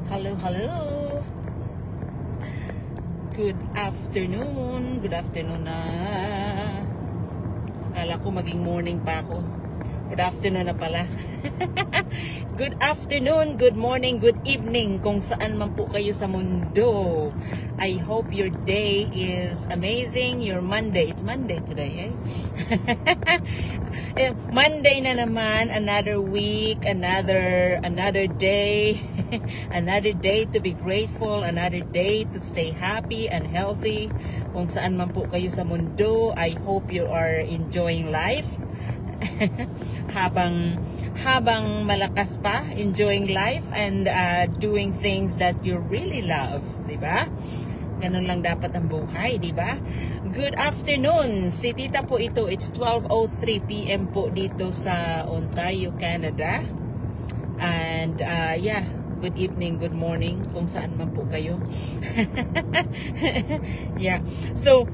Hello, hello. Good afternoon. Good afternoon na. Akala ko maging morning pa ako. Good afternoon na pala. Good afternoon, good morning, good evening kung saan man po kayo sa mundo. I hope your day is amazing. Your Monday. It's Monday today, eh? Monday na naman, another week, another day. Another day to be grateful, another day to stay happy and healthy. Kung saan man po kayo sa mundo, I hope you are enjoying life. habang malakas pa, enjoying life and doing things that you really love, di ba? Ganun lang dapat ang buhay, di ba? Good afternoon. Si Tita po ito. It's 12:03 PM po dito sa Ontario, Canada. And yeah, good evening, good morning kung saan man po kayo. Yeah. So,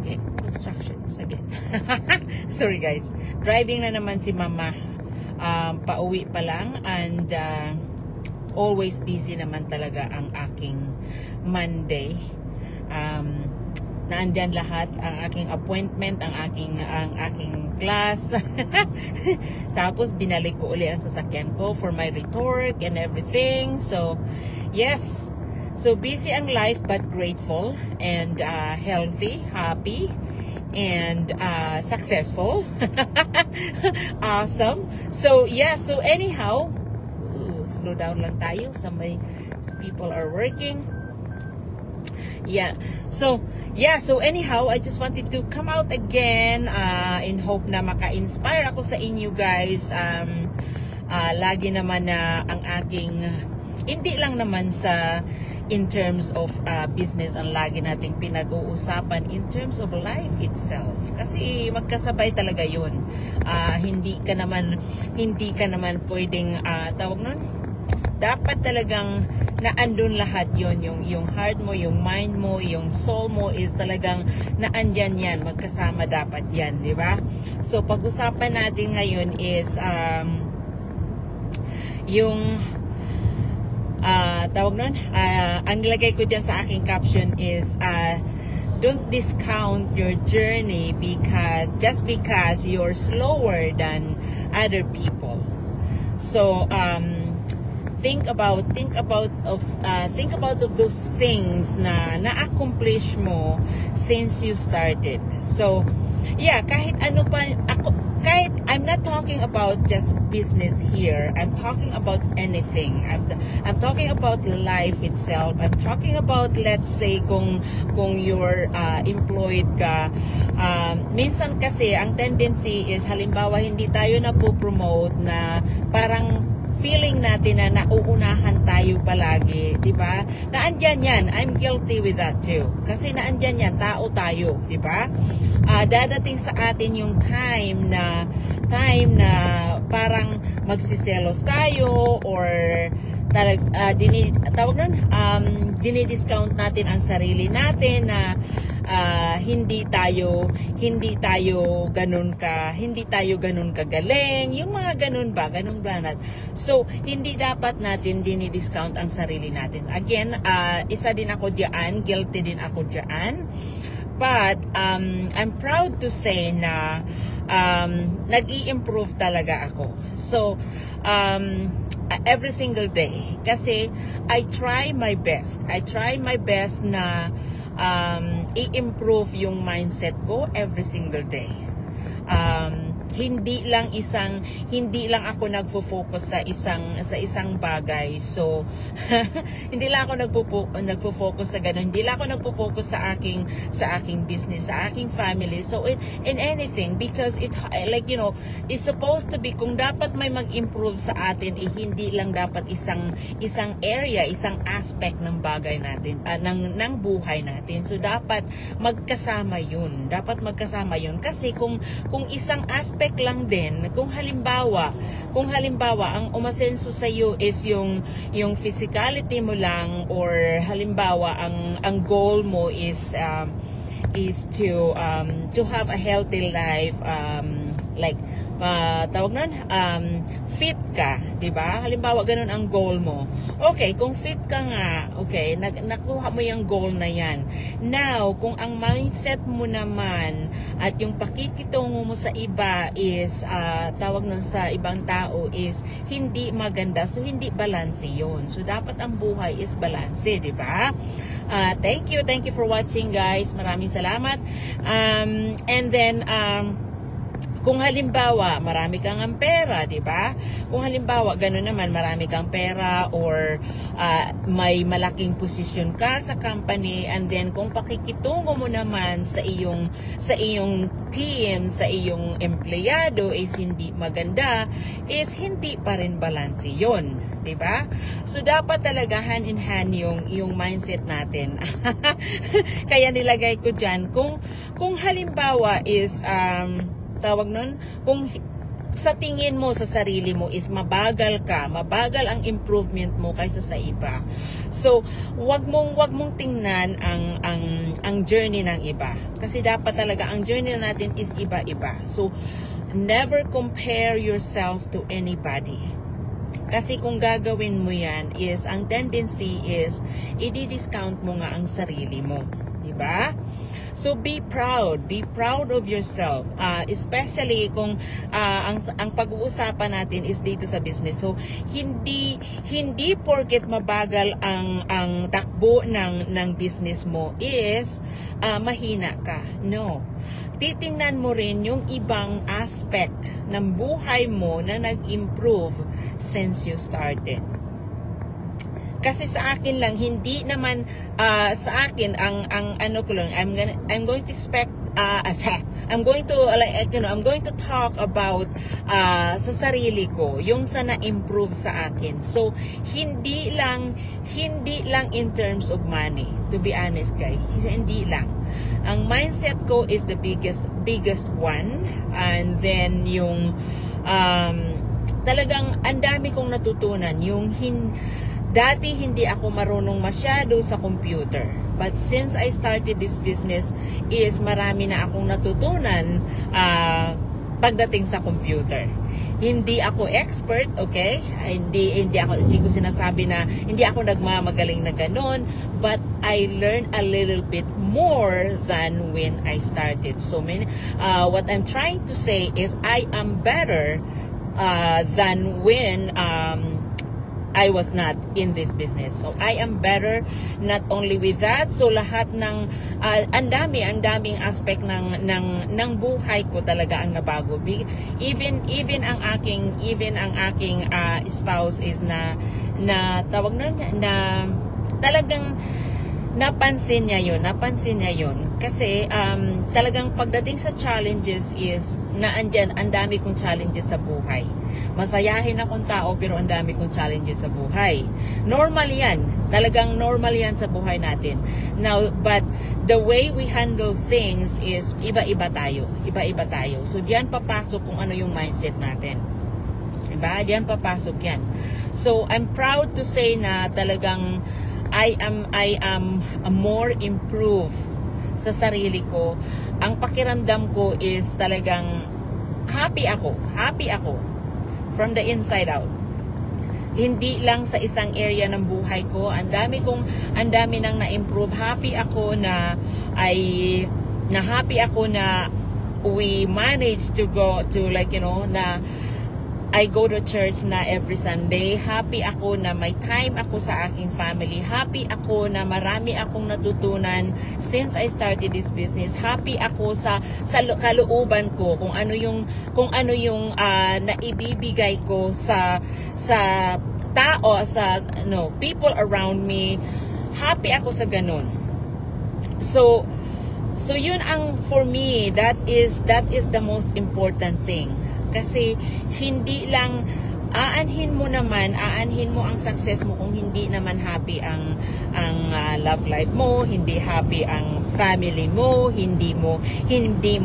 okay, constructions again. Sorry guys. Driving na naman si Mama. Pauwi pa lang and always busy naman talaga ang aking Monday. Naandyan lahat ang aking appointment, ang aking class. Tapos binalik ko uli ang sasakyan ko for my retorque and everything. So, yes. So busy ang life but grateful and healthy, happy and successful. Awesome. So, yeah, so anyhow, slow down lang tayo. Some people are working. Yeah. So anyhow, I just wanted to come out again in hope na maka-inspire ako sa inyo guys. Lagi naman na ang aking, hindi lang naman sa in terms of business ang lagi nating pinag-uusapan in terms of life itself. Kasi magkasabay talaga yun. Hindi ka naman pwedeng tawag nun? Dapat talagang naandun lahat yon, yung heart mo, yung mind mo, yung soul mo is talagang naandyan yan, magkasama dapat yan, di ba? So pag-usapan natin ngayon is yung tawag nun, ang nilagay ko dyan sa aking caption is don't discount your journey just because you're slower than other people. So think about those things na na-accomplish mo since you started. So yeah, kahit ano pa I'm not talking about just business here. I'm talking about anything. I'm talking about life itself. I'm talking about, let's say, kung you're employed ka. Minsan kasi, ang tendency is, halimbawa, hindi tayo na po-promote na parang feeling natin na nauunahan tayo palagi, di ba? Naandyan yan. I'm guilty with that too. Kasi naandyan yan, tao tayo, di ba? Dadating sa atin yung time na parang magsiselos tayo or dinidiscount natin ang sarili natin na hindi tayo ganun kagaling, yung mga ganun ba so hindi dapat natin dinidiscount ang sarili natin. Again, isa din ako diyan, guilty din ako diyan, but I'm proud to say na nag-i-improve talaga ako. So every single day, kasi I try my best na i-improve yung mindset ko every single day. Hindi lang ako nagfo-focus sa isang bagay. So hindi lang ako nagfo-focus sa ganun. Hindi lang ako nagfo-focus sa aking business, sa aking family. So in anything, because it, like, you know, is supposed to be, kung dapat may mag-improve sa atin, hindi lang dapat isang area, isang aspect ng bagay natin, ng buhay natin. So dapat magkasama yun. Kasi kung isang aspect lang din, kung halimbawa ang umasenso sa iyo is yung physicality mo lang, or halimbawa ang goal mo is to have a healthy life, like tawag nun, fit ka, di ba? Halimbawa, ganun ang goal mo. Okay, kung fit ka nga, okay, nakuha mo yung goal na yan. Now, kung ang mindset mo naman at yung pakikitungo mo sa iba is, tawag nun sa ibang tao is hindi maganda, so hindi balanse yun. So, dapat ang buhay is balanse, di ba? Thank you for watching, guys. Maraming salamat. And then, kung halimbawa, marami kang pera, di ba? Kung halimbawa, gano'n naman, marami kang pera or may malaking posisyon ka sa company, and then kung pakikitungo mo naman sa iyong team, sa iyong empleyado is hindi maganda, is hindi pa rin balanse yun. Diba? So, dapat talaga hand in hand yung mindset natin. Kaya nilagay ko dyan, kung halimbawa is, tawag nun, kung sa tingin mo sa sarili mo is mabagal ang improvement mo kaysa sa iba. So, wag mong tingnan ang journey ng iba. Kasi dapat talaga ang journey natin is iba-iba. So, never compare yourself to anybody. Kasi kung gagawin mo yan is, ang tendency is, i-discount mo nga ang sarili mo. Diba? So, be proud of yourself. Especially kung ang pag-uusapan natin is dito sa business. So, hindi porket mabagal ang takbo ng business mo is mahina ka. No. Titingnan mo rin yung ibang aspect ng buhay mo na nag-improve since you started. Kasi sa akin lang, hindi naman sa akin ang ano ko lang, I'm going to I'm going to talk about sa sarili ko, yung sa na-improve sa akin. So, hindi lang in terms of money, to be honest guys, hindi lang. Ang mindset ko is the biggest one, and then yung talagang ang dami kong natutunan. Dati hindi ako marunong masyado sa computer. But since I started this business is marami na akong natutunan pagdating sa computer. Hindi ako expert, okay? Hindi ko sinasabi na hindi ako nagmamagaling na ganun, but I learned a little bit more than when I started. So what I'm trying to say is I am better than when I was not in this business. So, I am better not only with that. So, lahat ng, ang daming aspect ng buhay ko talaga ang nabago. Even ang aking spouse is na tawag na talagang napansin niya yun. Kasi, talagang pagdating sa challenges is, andyan, ang dami kong challenges sa buhay. Masayahin akong tao, pero ang dami kong challenges sa buhay. Normal yan. Talagang normal yan sa buhay natin. Now, but the way we handle things is iba-iba tayo. So, diyan papasok kung ano yung mindset natin. Diba? Diyan papasok yan. So, I'm proud to say na talagang I am more improved sa sarili ko. Ang pakiramdam ko is talagang happy ako from the inside out. Hindi lang sa isang area ng buhay ko, ang dami nang na-improve. Happy ako na we managed to go to na I go to church na every Sunday. Happy ako na may time ako sa aking family. Happy ako na marami akong natutunan since I started this business. Happy ako sa kalooban ko kung ano yung naibibigay ko sa tao, sa people around me. Happy ako sa ganun. So yun ang for me, that is the most important thing. Kasi hindi lang aanhin mo ang success mo kung hindi naman happy ang love life mo, hindi happy ang family mo, hindi mo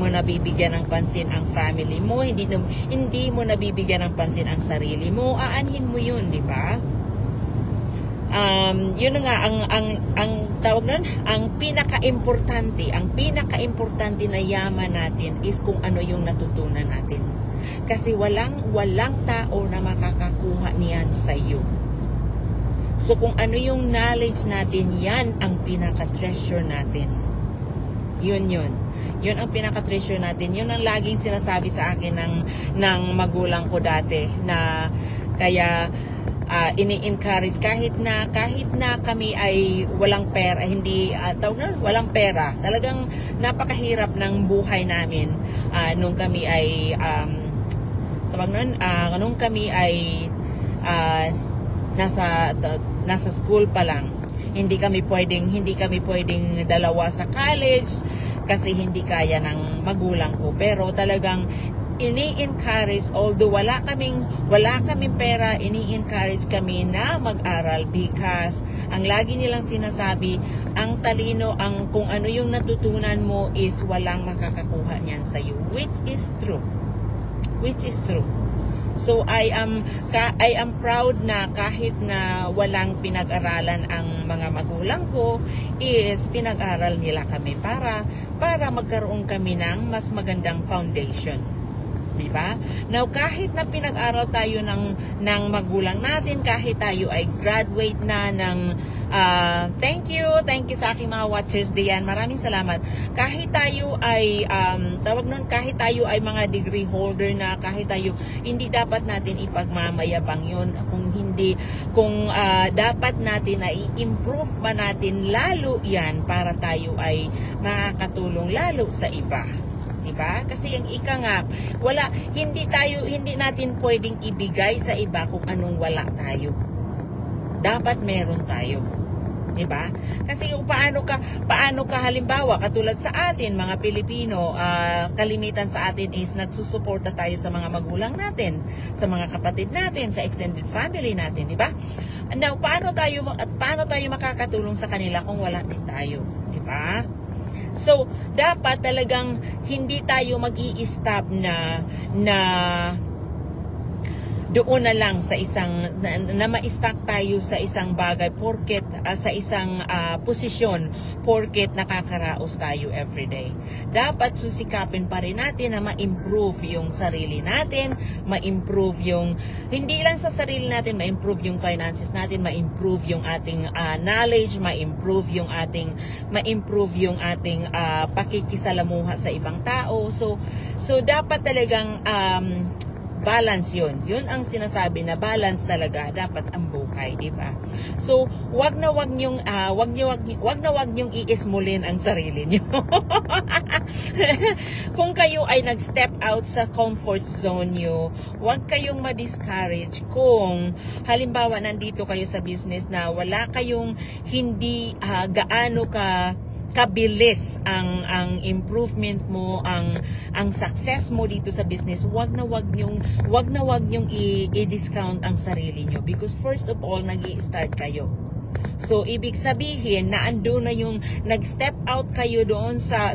nabibigyan ng pansin ang family mo, hindi mo nabibigyan ng pansin ang sarili mo, aanhin mo yun, di ba? Yun nga ang tawag nun, ang pinaka-importante na yaman natin is kung ano yung natutunan natin. Kasi walang tao na makakakuha niyan sa iyo. So kung ano yung knowledge natin, yan ang pinaka-treasure natin. Yun ang pinaka-treasure natin. Yun ang laging sinasabi sa akin ng magulang ko dati, na kaya ini-encourage kahit na kami ay walang pera, walang pera. Talagang napakahirap ng buhay namin nung kami ay nung kami ay nasa school pa lang. Hindi kami pwedeng dalawa sa college kasi hindi kaya ng magulang ko. Pero talagang ini-encourage, although wala kaming pera, ini-encourage kami na mag-aral because ang lagi nilang sinasabi, ang talino, kung ano yung natutunan mo is walang makakakuha niyan sa iyo, which is true. So I am proud na kahit na walang pinag-aralan ang mga magulang ko, is pinag-aral nila kami para magkaroon kami ng mas magandang foundation. Diba? Now, kahit na pinag-aral tayo ng magulang natin, kahit tayo ay graduate na ng thank you sa aking mga watchers diyan, maraming salamat. Kahit tayo ay kahit tayo ay mga degree holder na, kahit tayo, hindi dapat natin ipagmamayabang yun. Kung dapat natin na i-improve pa natin lalo yan para tayo ay makakatulong lalo sa iba. Diba? Kasi ang ika nga, hindi natin pwedeng ibigay sa iba kung anong wala tayo. Dapat meron tayo. Diba? Kasi kung paano ka halimbawa, katulad sa atin, mga Pilipino, kalimitan sa atin is nagsusuporta tayo sa mga magulang natin, sa mga kapatid natin, sa extended family natin, diba? Now, paano tayo makakatulong sa kanila kung wala din tayo? Diba? So, dapat talagang hindi tayo mag-i-stop na doon na lang sa na ma-stuck tayo sa isang bagay porket sa isang posisyon porket nakakaraos tayo everyday. Dapat susikapin pa rin natin na ma-improve yung sarili natin, ma-improve yung, hindi lang sa sarili natin, ma-improve yung finances natin, ma-improve yung ating knowledge, ma-improve yung ating pakikisalamuha sa ibang tao. So dapat talagang balance yun. Yun ang sinasabi na balance talaga dapat ang buhay, di ba? So, wag na wag niyong iismulin ang sarili niyo. Kung kayo ay nag-step out sa comfort zone niyo, wag kayong ma-discourage kung halimbawa nandito kayo sa business na wala kayong hindi gaano kabilis ang improvement mo, ang success mo dito sa business. Wag na wag niyong i-discount ang sarili niyo because first of all, nag-i-start kayo. So ibig sabihin na ando na yung nag-step out kayo doon sa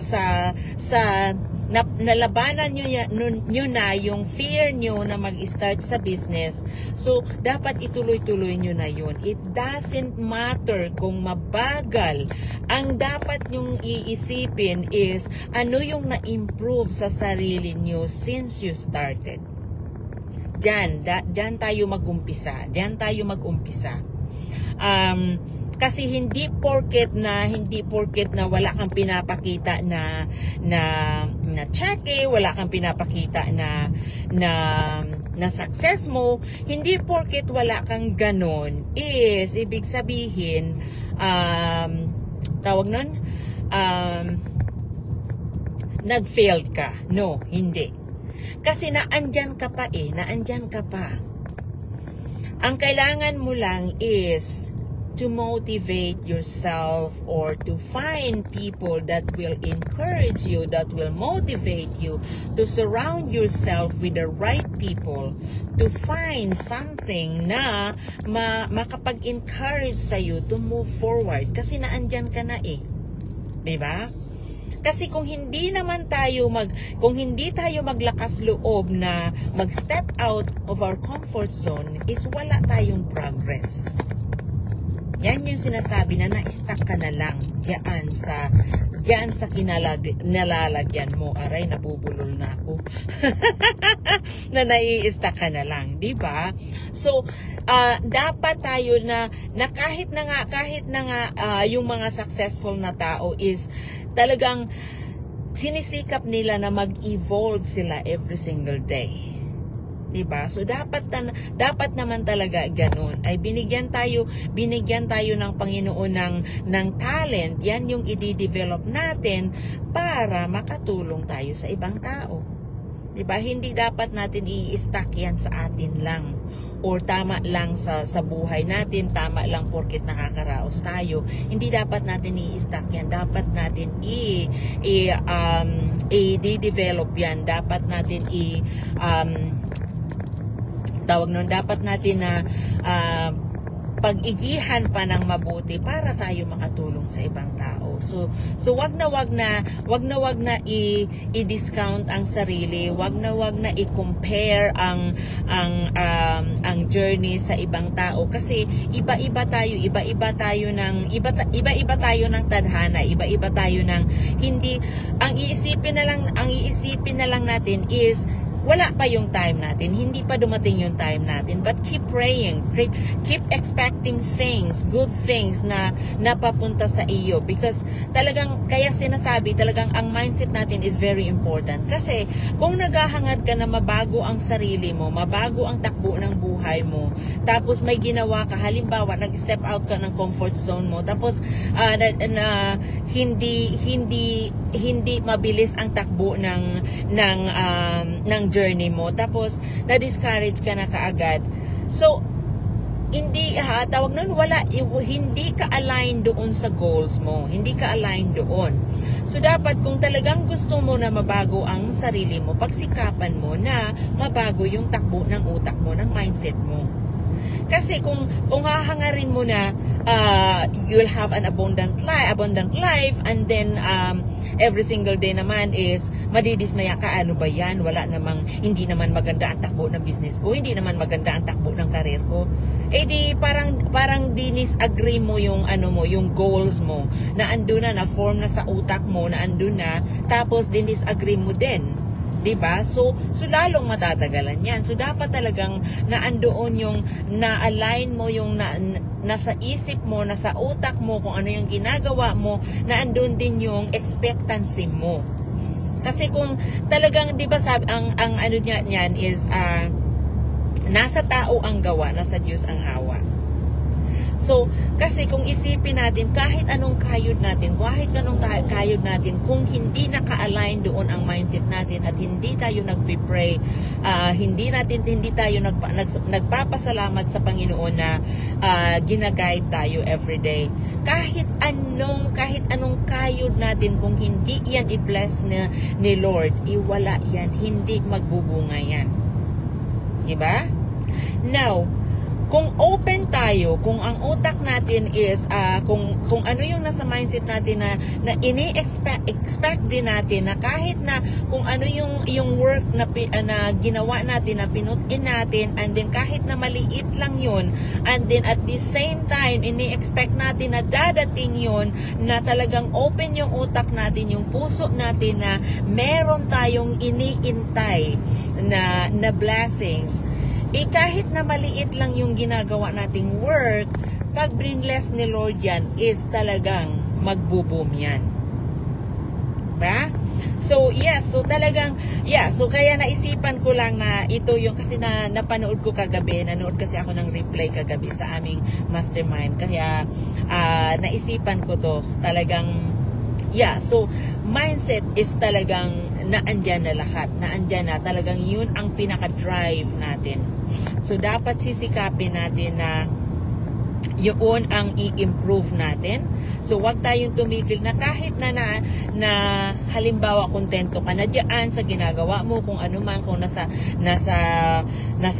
nalabanan nyo na yung fear nyo na mag-start sa business. So, dapat ituloy-tuloy nyo na yun. It doesn't matter kung mabagal. Ang dapat nyong iisipin is, ano yung na-improve sa sarili nyo since you started. Diyan tayo mag-umpisa. Kasi hindi porket na wala kang pinapakita na cheque, wala kang pinapakita na success mo, hindi porket wala kang ganon is ibig sabihin nag-failed ka. No, hindi. Kasi naandyan ka pa. Ang kailangan mo lang is to motivate yourself or to find people that will encourage you, that will motivate you, to surround yourself with the right people, to find something na makapag-encourage sa'yo to move forward. Kasi naandyan ka na diba? Kasi kung hindi tayo maglakas loob na mag-step out of our comfort zone, is wala tayong progress. Yan yung sinasabi na na-stuck ka na lang diyan sa nalalagyan mo. Aray, nabubulol na ako. Na nai-stuck ka na lang, di ba? So, dapat tayo na kahit na nga yung mga successful na tao is talagang sinisikap nila na mag-evolve sila every single day. Diba? So dapat naman talaga ganun. Ay binigyan tayo ng Panginoon ng talent. Yan yung i-develop natin para makatulong tayo sa ibang tao. Diba? Hindi dapat natin i-stack yan sa atin lang. Or tama lang sa buhay natin, tama lang porket nakakaraos tayo. Hindi dapat natin i-stack yan. Dapat natin i-develop yan. Dapat natin dapat natin na pag-igihan pa ng mabuti para tayo makatulong sa ibang tao. So wag na i-discount ang sarili, wag na i-compare ang journey sa ibang tao kasi iba-iba tayo ng tadhana, iba-iba tayo ng hindi ang iisipin na lang natin is wala pa yung time natin, hindi pa dumating yung time natin, but keep praying, keep expecting things, good things na napapunta sa iyo, because talagang, kaya sinasabi, talagang ang mindset natin is very important, kasi kung naghahangad ka na mabago ang sarili mo, mabago ang takbo ng buhay mo, tapos may ginawa ka, halimbawa, nag-step out ka ng comfort zone mo, tapos hindi mabilis ang takbo ng journey mo, tapos na-discourage ka na kaagad. So hindi hindi ka align doon sa goals mo, hindi ka align doon. So dapat kung talagang gusto mo na mabago ang sarili mo, pagsikapan mo na mabago yung takbo ng utak mo, ng mindset mo. Kasi kung hahangarin mo na you'll have an abundant life and then every single day naman is madidismaya ka, ano ba yan? Hindi naman maganda ang takbo ng business ko, hindi naman maganda ang takbo ng career ko. Eh di parang dinis-agree mo yung yung goals mo na andun na form na sa utak mo, na andun na, tapos dinis-agree mo din. Diba? So lalong matatagalan yan. So dapat talagang naandoon yung na-align mo yung nasa isip mo, nasa utak mo, kung ano yung ginagawa mo, naandun din yung expectancy mo. Kasi kung talagang, diba sabi, ang ano niyan is nasa tao ang gawa, nasa Diyos ang awa. So, kasi kung isipin natin, kahit anong kayod natin, kung hindi naka-align doon ang mindset natin at hindi tayo nagpe-pray, hindi tayo nagpapasalamat sa Panginoon na ginaguide tayo everyday. Kahit anong kayod natin, kung hindi yan i-bless ni Lord, iwala yan, hindi magbubunga yan. Diba? Now, kung open tayo, kung ang utak natin is kung ano yung nasa mindset natin na ini-expect din natin na kahit na kung ano yung work na ginawa natin, na pinutin natin, and then kahit na maliit lang yun, and then at the same time ini-expect natin na dadating yun, na talagang open yung utak natin, yung puso natin, na meron tayong iniintay na blessings. Kahit na maliit lang yung ginagawa nating work, pag brinless ni Lord yan, is talagang magbo-boom yan. Diba? So, yes. So, talagang, so kaya naisipan ko lang na ito yung, kasi napanood ko kagabi, nanood kasi ako ng replay kagabi sa aming mastermind. Kaya, naisipan ko to, talagang, so, mindset is talagang naandyan na lahat. Naandyan na. Talagang yun ang pinaka-drive natin. So, dapat sisikapin natin na yun ang i-improve natin. So, wag tayong tumigil na kahit na halimbawa, kontento ka na dyan sa ginagawa mo, kung ano man, kung nasa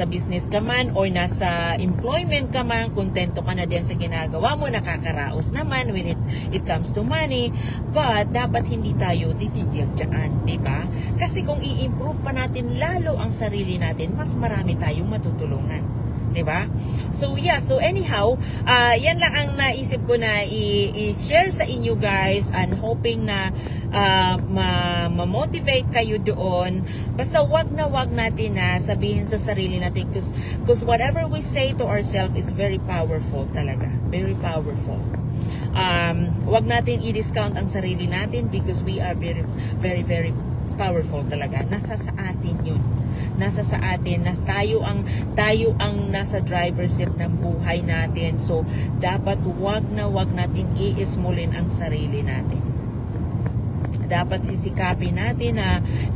business ka man, or nasa employment ka man, kontento ka na dyan sa ginagawa mo, nakakaraos naman when it comes to money, but dapat hindi tayo titigil dyan, diba? Kasi kung i-improve pa natin lalo ang sarili natin, mas marami tayong matutulungan. Diba? So yeah, so anyhow, yan lang ang naisip ko na i-share sa inyo guys, and hoping na ma-motivate kayo doon. Basta wag natin na sabihin sa sarili natin, because whatever we say to ourselves is very powerful talaga. Very powerful. Wag natin i-discount ang sarili natin, because we are very, very, very powerful talaga. Nasa sa atin yun. Nasa sa atin, tayo ang nasa driver's seat ng buhay natin. So dapat wag natin i-smallin ang sarili natin. Dapat sisikapin natin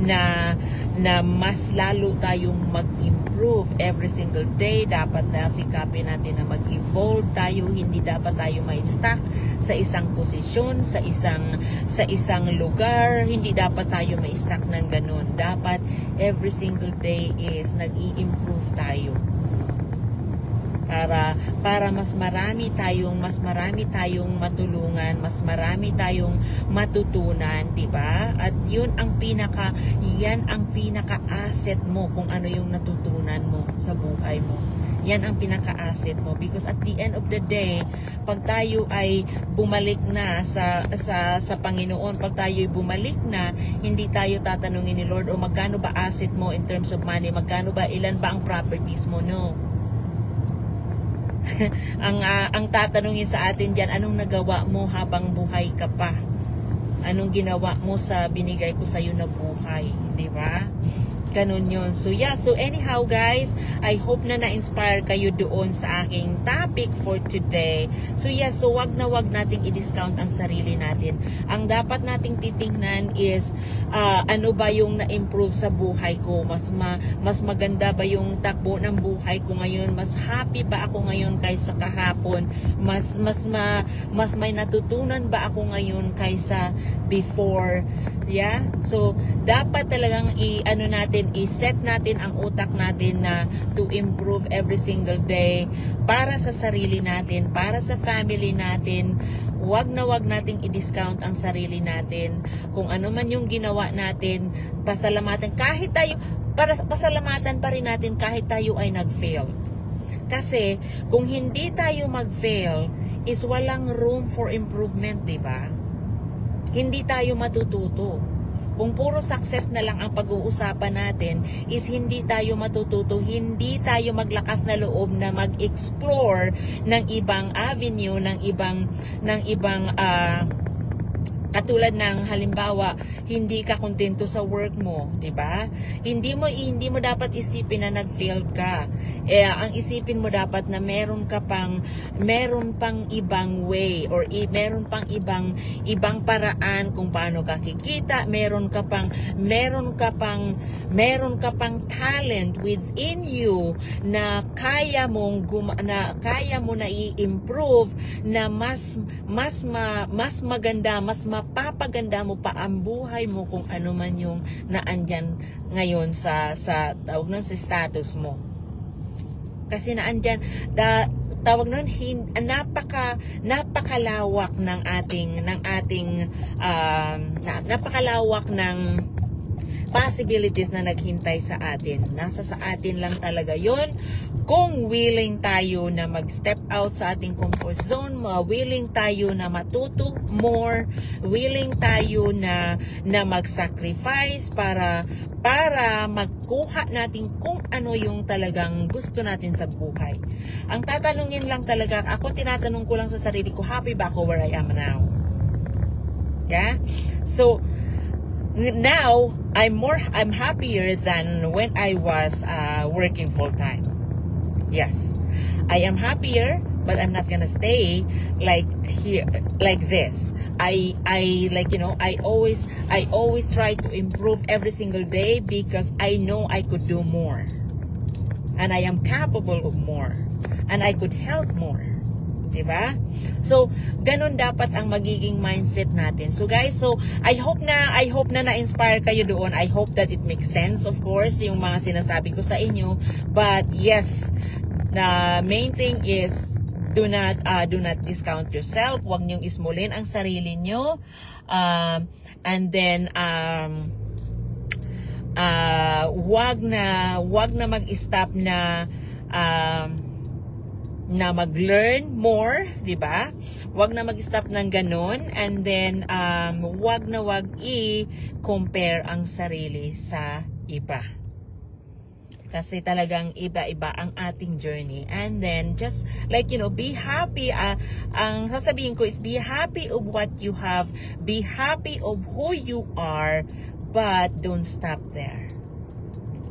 na mas lalo tayong mag-improve every single day. Dapat na sikapin natin na mag-evolve tayo. Hindi dapat tayo may-stuck sa isang posisyon, sa isang lugar. Hindi dapat tayo may-stuck ng ganun. Dapat every single day is nag-i-improve tayo. Para mas marami tayong matulungan, mas marami tayong matutunan, 'di ba? At 'yan ang pinaka-asset mo, kung ano yung natutunan mo sa buhay mo. Yan ang pinaka-asset mo, because at the end of the day, pag tayo ay bumalik na sa Panginoon, pag tayo ay bumalik na, hindi tayo tatanungin ni Lord, o magkano ba asset mo in terms of money, ilan ba ang properties mo? No. ang tatanungin sa atin diyan, anong nagawa mo habang buhay ka pa? Anong ginawa mo sa binigay ko sa iyo na buhay, di ba? Ganun yun. So yeah, so anyhow guys, I hope na na-inspire kayo doon sa aking topic for today. So yeah, so wag nating i-discount ang sarili natin. Ang dapat nating titingnan is ano ba yung na-improve sa buhay ko? Mas maganda ba yung takbo ng buhay ko ngayon? Mas happy ba ako ngayon kaysa kahapon? Mas may natutunan ba ako ngayon kaysa before? Yeah? So dapat talagang i-set natin ang utak natin na to improve every single day para sa sarili natin, para sa family natin. Wag nating i-discount ang sarili natin. Kung ano man yung ginawa natin, pasalamatan pa rin natin kahit tayo ay nag-fail. Kasi kung hindi tayo mag-fail, is walang room for improvement, di ba? Hindi tayo matututo. Kung puro success na lang ang pag-uusapan natin, is hindi tayo matututo, hindi tayo maglakas na loob na mag-explore ng ibang avenue, ng ibang katulad ng halimbawa, hindi ka kontento sa work mo, 'di ba? Hindi mo dapat isipin na nag-failed ka. Ang isipin mo dapat na meron pang ibang way, or meron pang ibang paraan kung paano ka kikita, meron ka pang talent within you na kaya mo na i-improve, na mas maganda, mas mapapaganda mo pa ang buhay mo, kung ano man yung naandyan ngayon sa tawag nun, sa status mo. Kasi naandyan, tawag nun, napakalawak napakalawak ng possibilities na naghintay sa atin. Nasa sa atin lang talaga yon. Kung willing tayo na mag-step out sa ating comfort zone, willing tayo na matuto more, willing tayo na mag-sacrifice para magkuha natin kung ano yung talagang gusto natin sa buhay. Ang tatanungin lang talaga, tinatanong ko lang sa sarili ko, happy ba ako where I am now? Yeah? So, now, I'm happier than when I was working full-time. Yes, I am happier, but I'm not gonna stay like this. I always try to improve every single day, because I know I could do more, and I am capable of more, and I could help more. Diba? So, ganun dapat ang magiging mindset natin. So guys, I hope na na-inspire kayo doon. I hope that it makes sense, of course, yung mga sinasabi ko sa inyo. But yes, the main thing is do not discount yourself. Huwag niyong ismulin ang sarili niyo. And then wag na mag-stop na na mag-learn more, di ba? Wag na mag-stop ng ganun, and then wag na wag i-compare ang sarili sa iba. Kasi talagang iba-iba ang ating journey. And then just like, you know, be happy. Ang sasabihin ko is be happy of what you have, be happy of who you are, but don't stop there.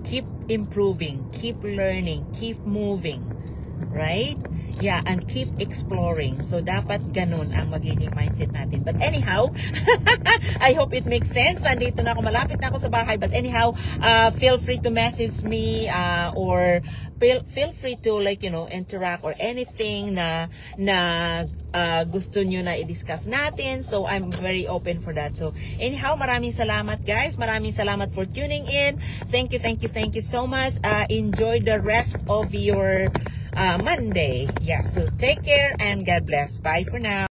Keep improving, keep learning, keep moving. Right? Yeah, and keep exploring. So, dapat ganun ang magiging mindset natin. But anyhow, I hope it makes sense. Nandito na ako, malapit na ako sa bahay. But anyhow, feel free to message me or feel free to, like, you know, interact or anything na gusto nyo na i-discuss natin. So, I'm very open for that. So, anyhow, maraming salamat, guys. Maraming salamat for tuning in. Thank you so much. Enjoy the rest of your Monday. Yeah, so take care and God bless. Bye for now.